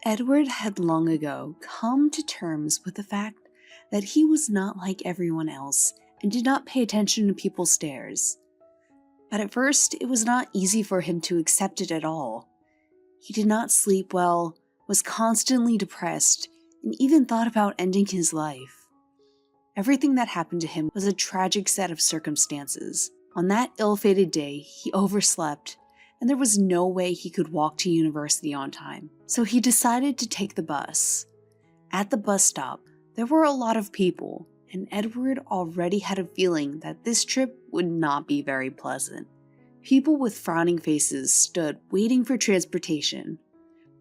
Edward had long ago come to terms with the fact that he was not like everyone else and did not pay attention to people's stares. But at first, it was not easy for him to accept it at all. He did not sleep well, was constantly depressed, and even thought about ending his life. Everything that happened to him was a tragic set of circumstances. On that ill-fated day, he overslept, and there was no way he could walk to university on time. So he decided to take the bus. At the bus stop, there were a lot of people, and Edward already had a feeling that this trip would not be very pleasant. People with frowning faces stood waiting for transportation,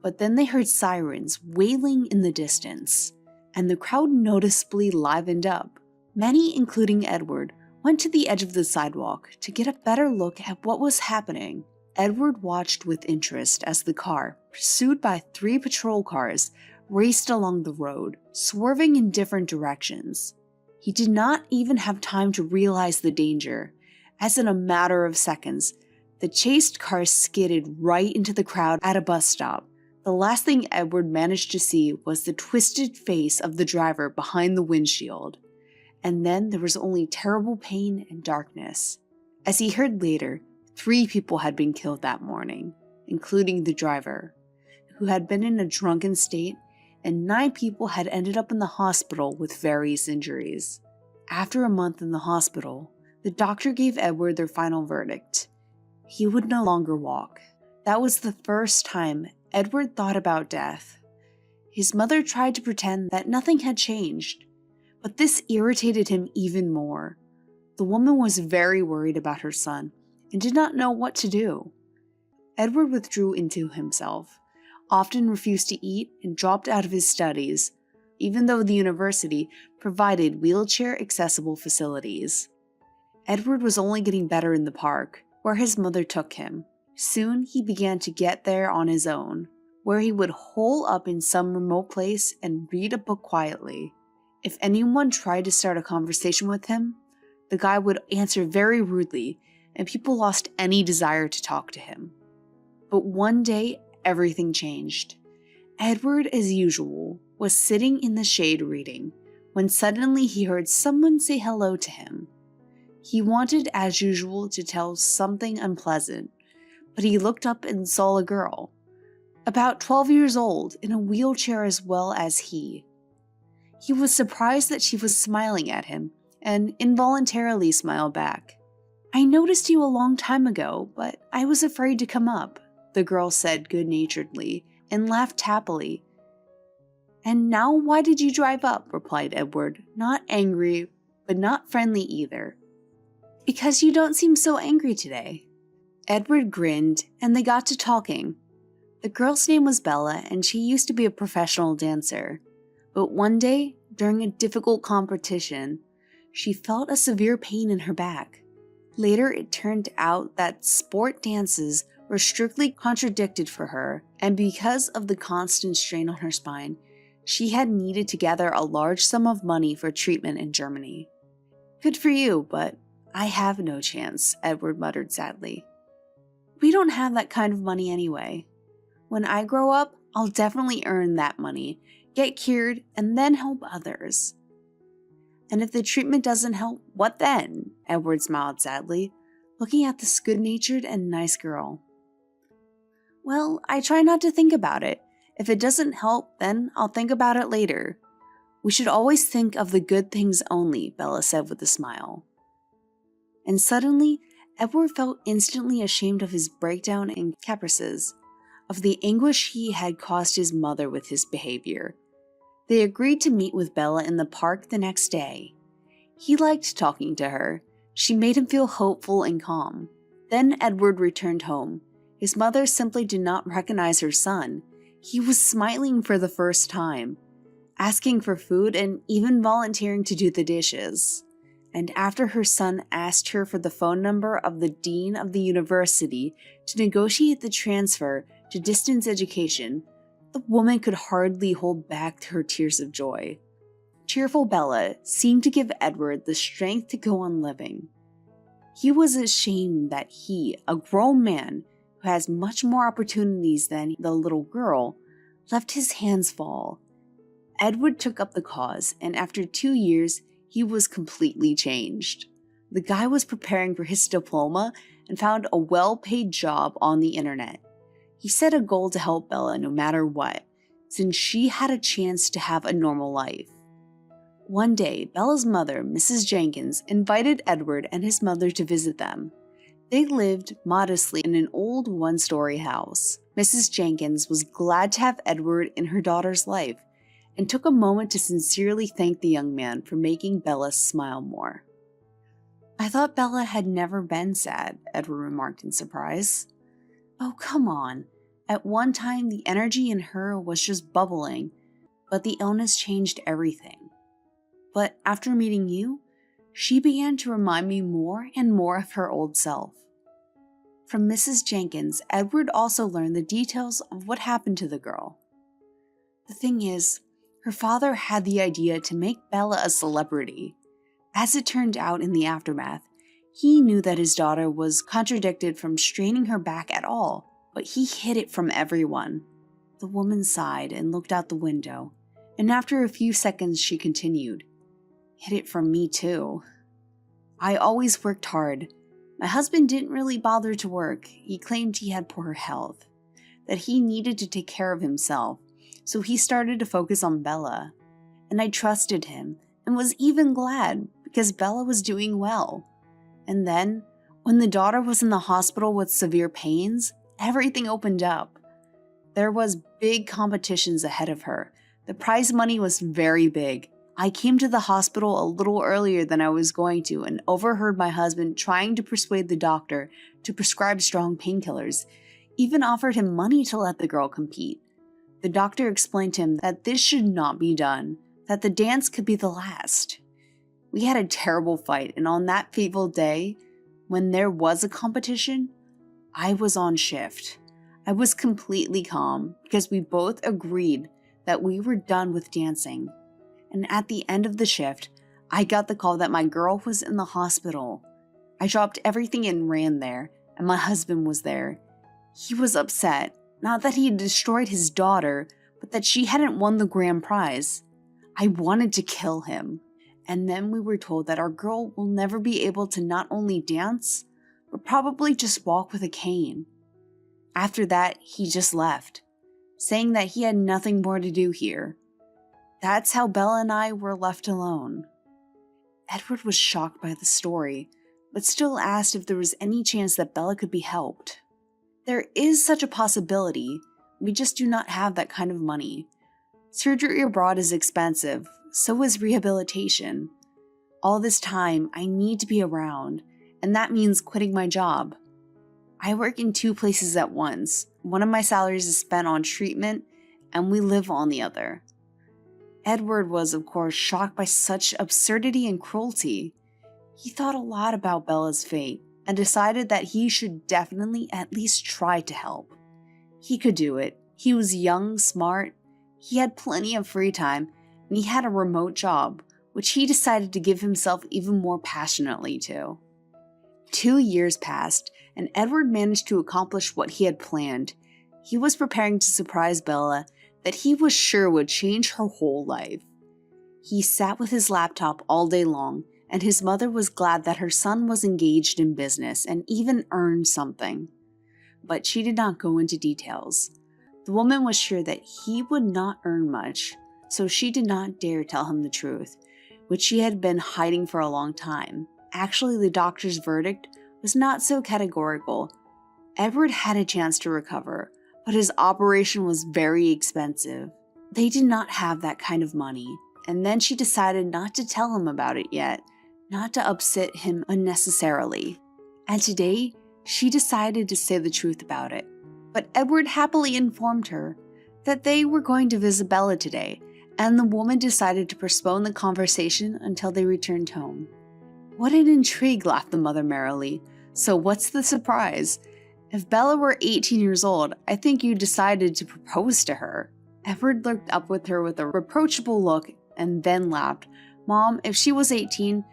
but then they heard sirens wailing in the distance, and the crowd noticeably livened up. Many, including Edward, went to the edge of the sidewalk to get a better look at what was happening. Edward watched with interest as the car, pursued by 3 patrol cars, raced along the road, swerving in different directions. He did not even have time to realize the danger, as in a matter of seconds, the chased car skidded right into the crowd at a bus stop. The last thing Edward managed to see was the twisted face of the driver behind the windshield, and then there was only terrible pain and darkness. As he heard later, 3 people had been killed that morning, including the driver, who had been in a drunken state, and 9 people had ended up in the hospital with various injuries. After a month in the hospital, the doctor gave Edward their final verdict. He would no longer walk. That was the first time Edward thought about death. His mother tried to pretend that nothing had changed, but this irritated him even more. The woman was very worried about her son and did not know what to do. Edward withdrew into himself, often refused to eat, and dropped out of his studies, even though the university provided wheelchair-accessible facilities. Edward was only getting better in the park, where his mother took him. Soon he began to get there on his own, where he would hole up in some remote place and read a book quietly. If anyone tried to start a conversation with him, the guy would answer very rudely, and people lost any desire to talk to him. But one day, everything changed. Edward, as usual, was sitting in the shade reading, when suddenly he heard someone say hello to him. He wanted, as usual, to tell something unpleasant, but he looked up and saw a girl, about 12 years old, in a wheelchair as well as he. He was surprised that she was smiling at him, and involuntarily smiled back. "I noticed you a long time ago, but I was afraid to come up," the girl said good-naturedly, and laughed happily. "And now why did you drive up?" replied Edward, not angry, but not friendly either. "Because you don't seem so angry today." Edward grinned, and they got to talking. The girl's name was Bella, and she used to be a professional dancer. But one day, during a difficult competition, she felt a severe pain in her back. Later, it turned out that sport dances were strictly contradicted for her, and because of the constant strain on her spine, she had needed to gather a large sum of money for treatment in Germany. "Good for you, but I have no chance," Edward muttered sadly. "We don't have that kind of money anyway. When I grow up, I'll definitely earn that money, get cured, and then help others." "And if the treatment doesn't help, what then?" Edward smiled sadly, looking at this good-natured and nice girl. "Well, I try not to think about it. If it doesn't help, then I'll think about it later. We should always think of the good things only," Bella said with a smile. And suddenly, Edward felt instantly ashamed of his breakdown and caprices, of the anguish he had caused his mother with his behavior. They agreed to meet with Bella in the park the next day. He liked talking to her. She made him feel hopeful and calm. Then Edward returned home. His mother simply did not recognize her son. He was smiling for the first time, asking for food and even volunteering to do the dishes. And after her son asked her for the phone number of the dean of the university to negotiate the transfer to distance education, the woman could hardly hold back her tears of joy. Cheerful Bella seemed to give Edward the strength to go on living. He was ashamed that he, a grown man who has much more opportunities than the little girl, left his hands fall. Edward took up the cause, and after 2 years, he was completely changed. The guy was preparing for his diploma and found a well-paid job on the internet. He set a goal to help Bella no matter what, since she had a chance to have a normal life. One day, Bella's mother, Mrs. Jenkins, invited Edward and his mother to visit them. They lived modestly in an old one-story house. Mrs. Jenkins was glad to have Edward in her daughter's life and took a moment to sincerely thank the young man for making Bella smile more. "I thought Bella had never been sad," Edward remarked in surprise. "Oh, come on. At one time, the energy in her was just bubbling, but the illness changed everything. But after meeting you, she began to remind me more and more of her old self." From Mrs. Jenkins, Edward also learned the details of what happened to the girl. The thing is, her father had the idea to make Bella a celebrity. As it turned out in the aftermath, he knew that his daughter was contradicted from straining her back at all, but he hid it from everyone. The woman sighed and looked out the window, and after a few seconds she continued, "Hid it from me too. I always worked hard. My husband didn't really bother to work. He claimed he had poor health, that he needed to take care of himself, so he started to focus on Bella. And I trusted him and was even glad because Bella was doing well. And then, when the daughter was in the hospital with severe pains, everything opened up. There was big competitions ahead of her. The prize money was very big. I came to the hospital a little earlier than I was going to and overheard my husband trying to persuade the doctor to prescribe strong painkillers, even offered him money to let the girl compete. The doctor explained to him that this should not be done, that the dance could be the last. We had a terrible fight, and on that fateful day, when there was a competition, I was on shift. I was completely calm because we both agreed that we were done with dancing. And at the end of the shift, I got the call that my girl was in the hospital. I dropped everything and ran there, and my husband was there. He was upset, not that he had destroyed his daughter, but that she hadn't won the grand prize. I wanted to kill him. And then we were told that our girl will never be able to not only dance, but probably just walk with a cane. After that, he just left, saying that he had nothing more to do here. That's how Bella and I were left alone." Edward was shocked by the story, but still asked if there was any chance that Bella could be helped. "There is such a possibility. We just do not have that kind of money. Surgery abroad is expensive, so is rehabilitation. All this time, I need to be around, and that means quitting my job. I work in 2 places at once. One of my salaries is spent on treatment, and we live on the other." Edward was, of course, shocked by such absurdity and cruelty. He thought a lot about Bella's fate and decided that he should definitely at least try to help. He could do it. He was young, smart, he had plenty of free time, and he had a remote job, which he decided to give himself even more passionately to. 2 years passed, and Edward managed to accomplish what he had planned. He was preparing to surprise Bella that he was sure would change her whole life. He sat with his laptop all day long, and his mother was glad that her son was engaged in business and even earned something. But she did not go into details. The woman was sure that he would not earn much, so she did not dare tell him the truth, which she had been hiding for a long time. Actually, the doctor's verdict was not so categorical. Edward had a chance to recover, but his operation was very expensive. They did not have that kind of money, and then she decided not to tell him about it yet, not to upset him unnecessarily. And today, she decided to say the truth about it. But Edward happily informed her that they were going to visit Bella today, and the woman decided to postpone the conversation until they returned home. "What an intrigue," laughed the mother merrily. "So what's the surprise? If Bella were 18 years old, I think you decided to propose to her." Edward looked up with her with a reproachable look and then laughed. "Mom, if she was 18,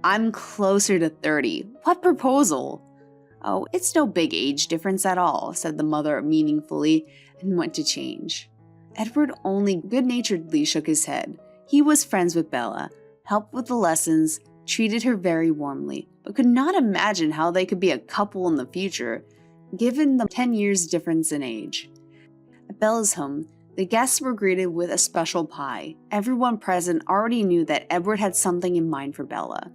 I'm closer to 30. What proposal?" "Oh, it's no big age difference at all," said the mother meaningfully and went to change. Edward only good-naturedly shook his head. He was friends with Bella, helped with the lessons, treated her very warmly, but could not imagine how they could be a couple in the future, given the 10 years difference in age. At Bella's home, the guests were greeted with a special pie. Everyone present already knew that Edward had something in mind for Bella,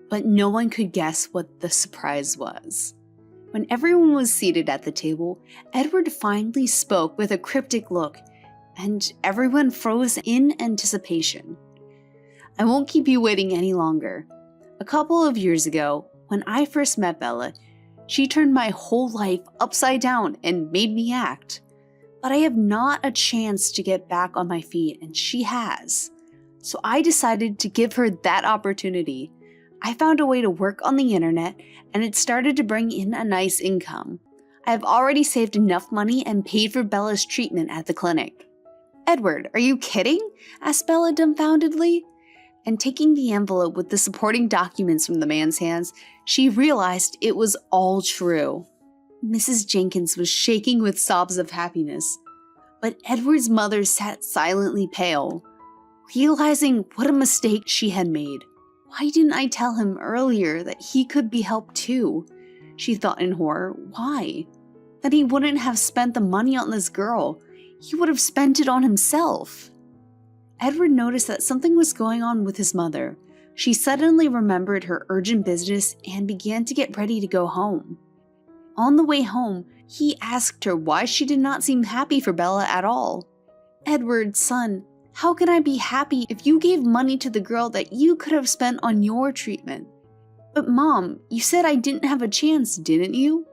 but no one could guess what the surprise was. When everyone was seated at the table, Edward finally spoke with a cryptic look, and everyone froze in anticipation. I won't keep you waiting any longer. A couple of years ago, when I first met Bella, she turned my whole life upside down and made me act. But I have not a chance to get back on my feet, and she has. So I decided to give her that opportunity. I found a way to work on the internet, and it started to bring in a nice income. I have already saved enough money and paid for Bella's treatment at the clinic. Edward, are you kidding? Asked Bella dumbfoundedly. And taking the envelope with the supporting documents from the man's hands, she realized it was all true. Mrs. Jenkins was shaking with sobs of happiness, but Edward's mother sat silently pale, realizing what a mistake she had made. Why didn't I tell him earlier that he could be helped too? She thought in horror. Why? That he wouldn't have spent the money on this girl. He would have spent it on himself. Edward noticed that something was going on with his mother. She suddenly remembered her urgent business and began to get ready to go home. On the way home, he asked her why she did not seem happy for Bella at all. Edward, son, how can I be happy if you gave money to the girl that you could have spent on your treatment? But Mom, you said I didn't have a chance, didn't you?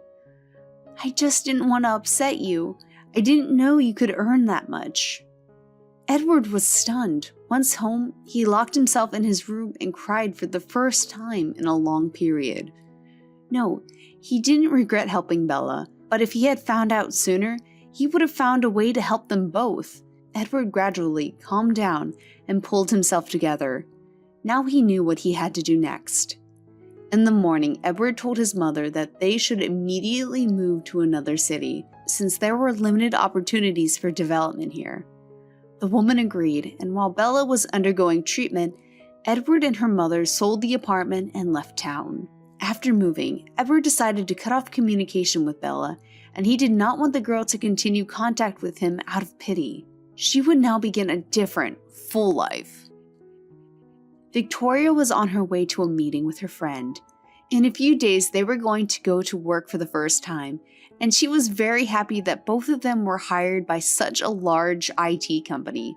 I just didn't want to upset you. I didn't know you could earn that much. Edward was stunned. Once home, he locked himself in his room and cried for the first time in a long period. No, he didn't regret helping Bella, but if he had found out sooner, he would have found a way to help them both. Edward gradually calmed down and pulled himself together. Now he knew what he had to do next. In the morning, Edward told his mother that they should immediately move to another city, since there were limited opportunities for development here. The woman agreed, and while Bella was undergoing treatment, Edward and her mother sold the apartment and left town. After moving, Edward decided to cut off communication with Bella, and he did not want the girl to continue contact with him out of pity. She would now begin a different, full life. Victoria was on her way to a meeting with her friend. In a few days, they were going to go to work for the first time, and she was very happy that both of them were hired by such a large IT company.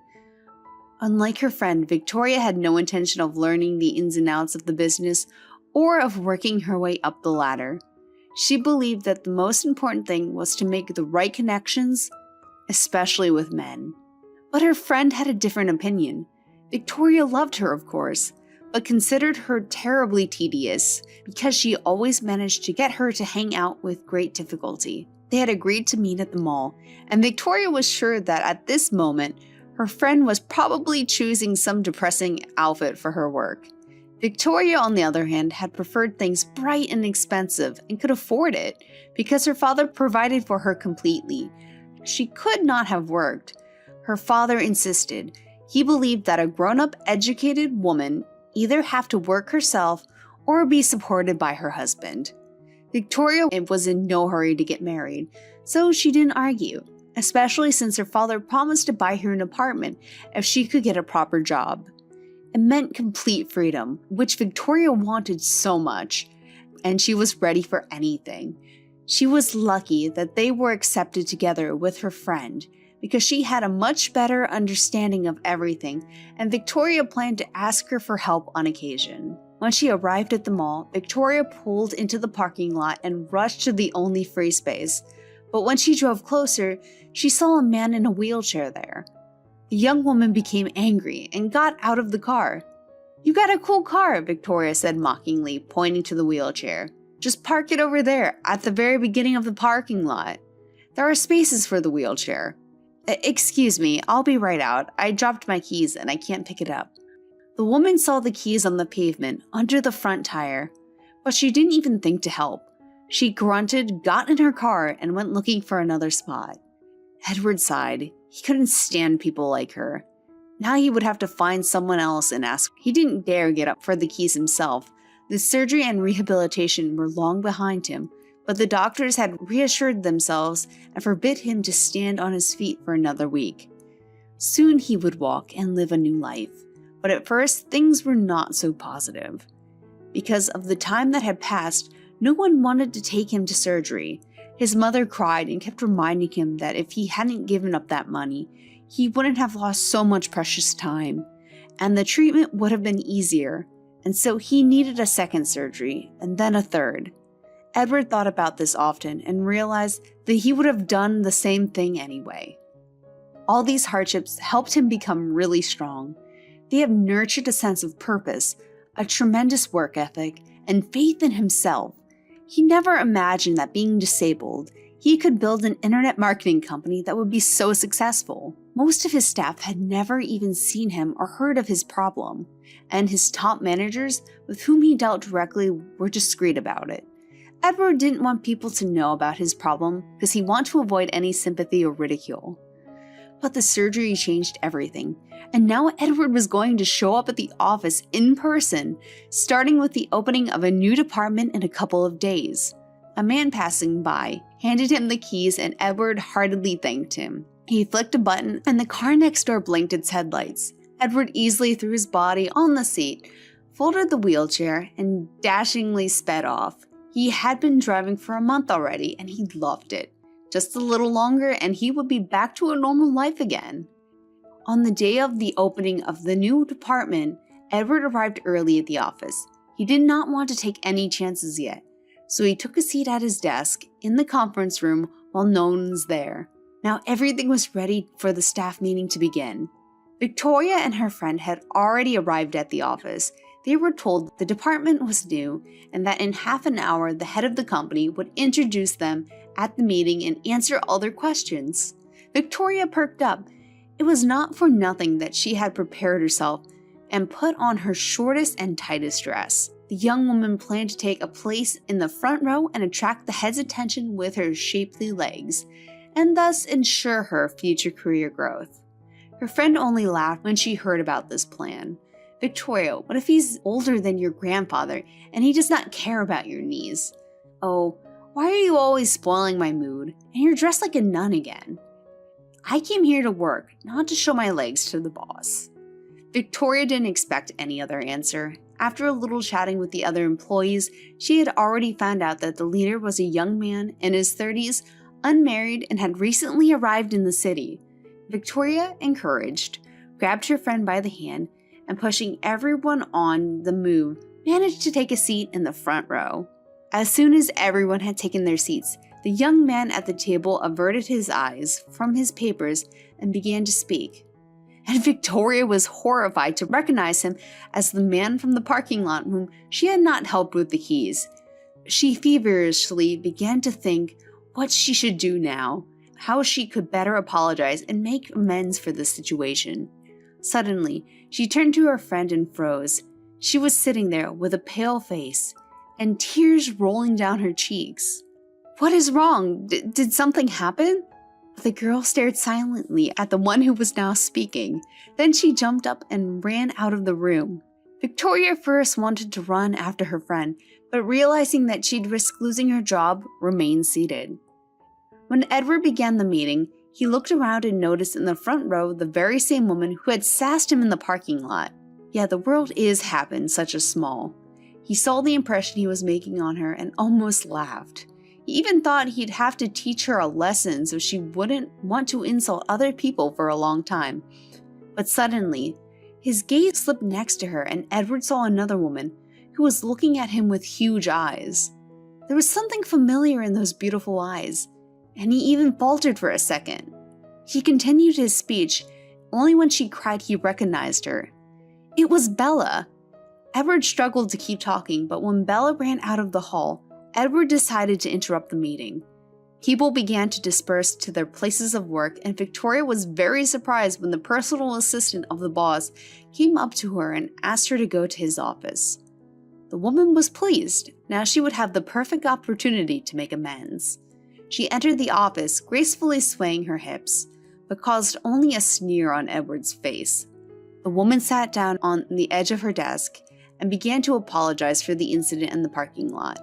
Unlike her friend, Victoria had no intention of learning the ins and outs of the business or of working her way up the ladder. She believed that the most important thing was to make the right connections, especially with men. But her friend had a different opinion. Victoria loved her, of course, but considered her terribly tedious because she always managed to get her to hang out with great difficulty. They had agreed to meet at the mall, and Victoria was sure that at this moment, her friend was probably choosing some depressing outfit for her work. Victoria, on the other hand, had preferred things bright and expensive and could afford it because her father provided for her completely. She could not have worked. Her father insisted. He believed that a grown-up, educated woman either have to work herself or be supported by her husband. Victoria was in no hurry to get married, so she didn't argue, especially since her father promised to buy her an apartment if she could get a proper job. It meant complete freedom, which Victoria wanted so much, and she was ready for anything. She was lucky that they were accepted together with her friend, because she had a much better understanding of everything, and Victoria planned to ask her for help on occasion. When she arrived at the mall, Victoria pulled into the parking lot and rushed to the only free space. But when she drove closer, she saw a man in a wheelchair there. The young woman became angry and got out of the car. "You got a cool car," Victoria said mockingly, pointing to the wheelchair. "Just park it over there, at the very beginning of the parking lot. There are spaces for the wheelchair." "Excuse me, I'll be right out. I dropped my keys and I can't pick it up." The woman saw the keys on the pavement under the front tire, but she didn't even think to help. She grunted, got in her car, and went looking for another spot. Edward sighed. He couldn't stand people like her. Now he would have to find someone else and ask. He didn't dare get up for the keys himself. The surgery and rehabilitation were long behind him, but the doctors had reassured themselves and forbid him to stand on his feet for another week. Soon he would walk and live a new life, but at first things were not so positive. Because of the time that had passed, no one wanted to take him to surgery. His mother cried and kept reminding him that if he hadn't given up that money, he wouldn't have lost so much precious time, and the treatment would have been easier, and so he needed a second surgery, and then a third. Edward thought about this often and realized that he would have done the same thing anyway. All these hardships helped him become really strong. They have nurtured a sense of purpose, a tremendous work ethic, and faith in himself. He never imagined that being disabled, he could build an internet marketing company that would be so successful. Most of his staff had never even seen him or heard of his problem, and his top managers, with whom he dealt directly, were discreet about it. Edward didn't want people to know about his problem because he wanted to avoid any sympathy or ridicule. But the surgery changed everything, and now Edward was going to show up at the office in person, starting with the opening of a new department in a couple of days. A man passing by handed him the keys, and Edward heartily thanked him. He flicked a button, and the car next door blinked its headlights. Edward easily threw his body on the seat, folded the wheelchair, and dashingly sped off. He had been driving for a month already, and he loved it. Just a little longer, and he would be back to a normal life again. On the day of the opening of the new department, Edward arrived early at the office. He did not want to take any chances yet, so he took a seat at his desk in the conference room while no one was there. Now everything was ready for the staff meeting to begin. Victoria and her friend had already arrived at the office. They were told the department was new and that in half an hour the head of the company would introduce them at the meeting and answer all their questions. Victoria perked up. It was not for nothing that she had prepared herself and put on her shortest and tightest dress. The young woman planned to take a place in the front row and attract the head's attention with her shapely legs, and thus ensure her future career growth. Her friend only laughed when she heard about this plan. Victoria, what if he's older than your grandfather and he does not care about your knees? Oh, why are you always spoiling my mood? And you're dressed like a nun again. I came here to work, not to show my legs to the boss. Victoria didn't expect any other answer. After a little chatting with the other employees, she had already found out that the leader was a young man in his 30s, unmarried, and had recently arrived in the city. Victoria, encouraged, grabbed her friend by the hand and, pushing everyone on the move, managed to take a seat in the front row. As soon as everyone had taken their seats, the young man at the table averted his eyes from his papers and began to speak. And Victoria was horrified to recognize him as the man from the parking lot whom she had not helped with the keys. She feverishly began to think what she should do now, how she could better apologize and make amends for this situation. Suddenly, she turned to her friend and froze. She was sitting there with a pale face and tears rolling down her cheeks. What is wrong? Did something happen? The girl stared silently at the one who was now speaking. Then she jumped up and ran out of the room. Victoria first wanted to run after her friend, but realizing that she'd risk losing her job, remained seated. When Edward began the meeting, he looked around and noticed in the front row the very same woman who had sassed him in the parking lot. Yeah, the world is happened such a small. He saw the impression he was making on her and almost laughed. He even thought he'd have to teach her a lesson so she wouldn't want to insult other people for a long time. But suddenly, his gaze slipped next to her and Edward saw another woman who was looking at him with huge eyes. There was something familiar in those beautiful eyes, and he even faltered for a second. He continued his speech. Only when she cried he recognized her. It was Bella. Edward struggled to keep talking, but when Bella ran out of the hall, Edward decided to interrupt the meeting. People began to disperse to their places of work, and Victoria was very surprised when the personal assistant of the boss came up to her and asked her to go to his office. The woman was pleased. Now she would have the perfect opportunity to make amends. She entered the office, gracefully swaying her hips, but caused only a sneer on Edward's face. The woman sat down on the edge of her desk and began to apologize for the incident in the parking lot.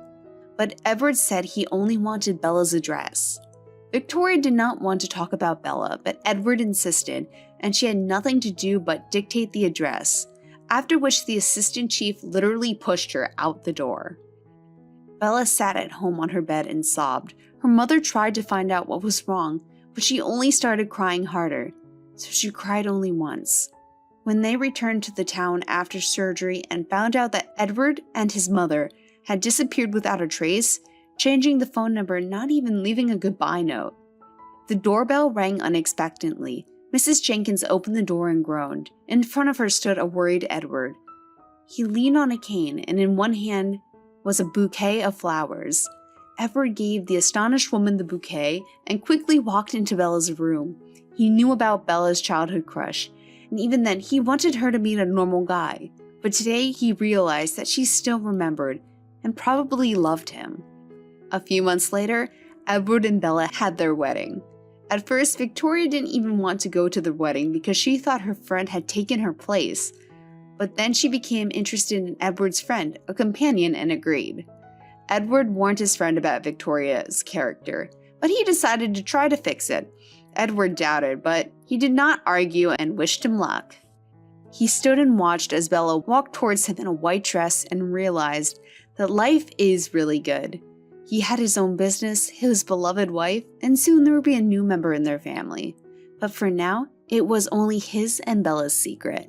But Edward said he only wanted Bella's address. Victoria did not want to talk about Bella, but Edward insisted, and she had nothing to do but dictate the address, after which the assistant chief literally pushed her out the door. Bella sat at home on her bed and sobbed. Her mother tried to find out what was wrong, but she only started crying harder, so she cried only once. When they returned to the town after surgery and found out that Edward and his mother had disappeared without a trace, changing the phone number and not even leaving a goodbye note. The doorbell rang unexpectedly. Mrs. Jenkins opened the door and groaned. In front of her stood a worried Edward. He leaned on a cane, and in one hand was a bouquet of flowers. Edward gave the astonished woman the bouquet and quickly walked into Bella's room. He knew about Bella's childhood crush, and even then he wanted her to meet a normal guy. But today he realized that she still remembered and probably loved him. A few months later, Edward and Bella had their wedding. At first, Victoria didn't even want to go to the wedding because she thought her friend had taken her place. But then she became interested in Edward's friend, a companion, and agreed. Edward warned his friend about Victoria's character, but he decided to try to fix it. Edward doubted, but he did not argue and wished him luck. He stood and watched as Bella walked towards him in a white dress and realized that life is really good. He had his own business, his beloved wife, and soon there would be a new member in their family. But for now, it was only his and Bella's secret.